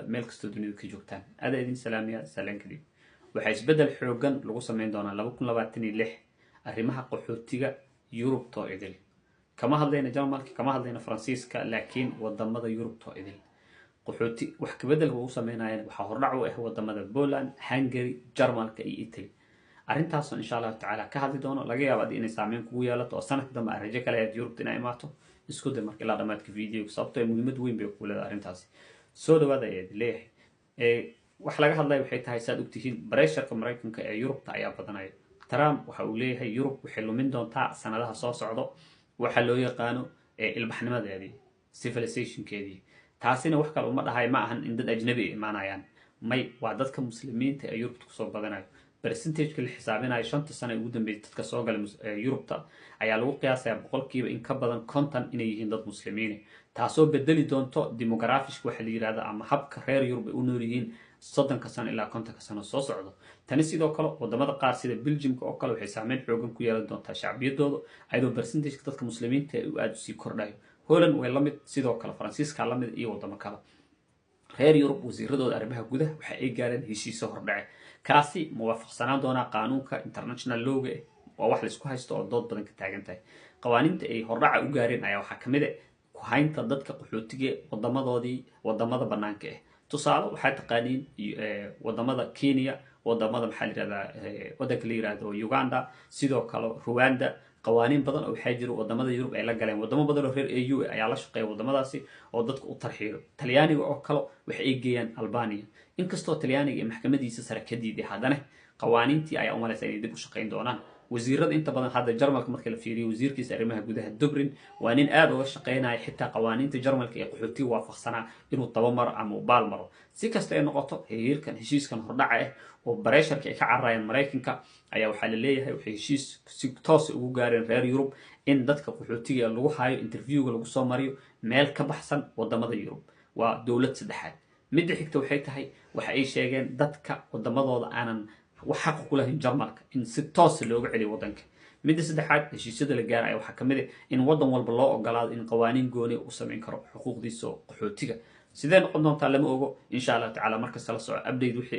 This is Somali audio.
meel kasta dunida ka joogtaan aada idin salaamiya salaan kadib waxaa isbedel xoogan lagu sameyn doonaa 2026 arrimaha qaxootiga Yurub to idil kama hadlayna Jarmalka kama hadlayna Faransiiska laakiin wadamada Yurub to idil qaxooti wax ka bedel uu sameynayaan waxa hordhac u ah wadamada Poland, Hungary, Jarmalka iyo Italy arrintaas insha Allah taala ka hadli doono laga yaabo inay saameyn kugu yeelato sanad dambe arrin kale ee Yurub inay imaato isku day markii la dhamaadka video sababtoo ay muhiimad weyn bay ku leedahay arrintaas soo dhawaada leeyahay wax laga hadlay waxay tahay saad ogtihiin bareesharka Mareykanka ee Yurubta ayaa badanaya Trump waxa uu leeyahay Yurub waxay lumin doontaa sanadaha soo socdo waxa loo yaqaano ilbaxnimadeedii civilizationkeedii taasina wax kale uma dhahay ma ahan in dad ajnabi imaanayaan may waa dadka muslimiinta ee Yurubta ku soo badanayo percentage la xisaabinayo 5 sano ugu dambeeyay dadka soo galay Yurubta ayaa lagu qiyaasayaa boqolkiiba in ka badan 50 inay yihiin dad muslimiin taasoo bedeli doonto demographic waxa la yiraahdo ama habka reer Yurub u nool yihiin 30 sano ilaa 50 sano soo socdo tani sidoo kale wadamada qaar sida Belgium oo kale waxay saameyn xoogan ku yeelan doontaa shacbiyadooda ayadoo percentage dadka muslimiinta ay aad u sii kordhayo Holland way la mid sidoo kale Faransiiska la mid iyo wadamo kale reer Yurub wasiiradooda arrimaha gudaha waxa ay gaareen heshiisyo hordhacay kaasi muwaafaqsanaan doona qaanuunka international law oo wax la isku haysto oo dood badan ka taagan tahay qawaaniinta ay hordhaca u gaareen ayaa waxa kamid ah ku haynta dadka qaxootiga wadamadoodii wadamada banaanka ah tusaale waxa taqaaniin wadamada Kenya wadamada maxaa la yiraahdaa wadanka la yiraahdo Uganda sidoo kale Rwanda qawaaniin badan oo waxay jiro wadamada Yurub ay la galeen wadamo badan oo reer EU ayaa la shaqeeyay wadamadaasi oo dadku u tarxiilo Talyaaniga oo kale waxa ay geeyaan Albania inkastoo Talyaaniga maxkamadiisa sare ka diiday haddana qawaaniintii ayaa u maleysay inay dib u shaqeyn doonaan wasiirada inta badan hadda Jarmalka markii la fiiriyo wasiirkiisa arrimaha gudaha Dobrin waa nin aad uga shaqeynaya xitaa qawaaniinta Jarmalka ee qaxootiga waafaqsanaa inuu tabamaro ama baal maro si kasta ay noqoto heerkan heshiiskan hordhaca ah oo bareesharka ay ka carrayaan Mareykanka ayaa waxa la leeyahay waxay heshiis si toos ugu gaareen reer Yurub in dadka qaxootiga lagu hayo interviewga lagu soo mariyo meel ka baxsan wadamada Yurub waa dawlad saddexaad mid xigta waxay tahay waxa ay sheegeen dadka wadamadooda aanan وحق كلهم جرمالك إن ستاس اللي وقع لي وطنك مدة سدحات الشيء اللي جاري وحكمله إن وطن والبلاء وقلاد إن قوانين قولي وسمعين كرو حقوق دي سو قحوتيك سيدنا قلنا تعلموا إن شاء الله تعالى مركز ثلاثة أبدي دوحي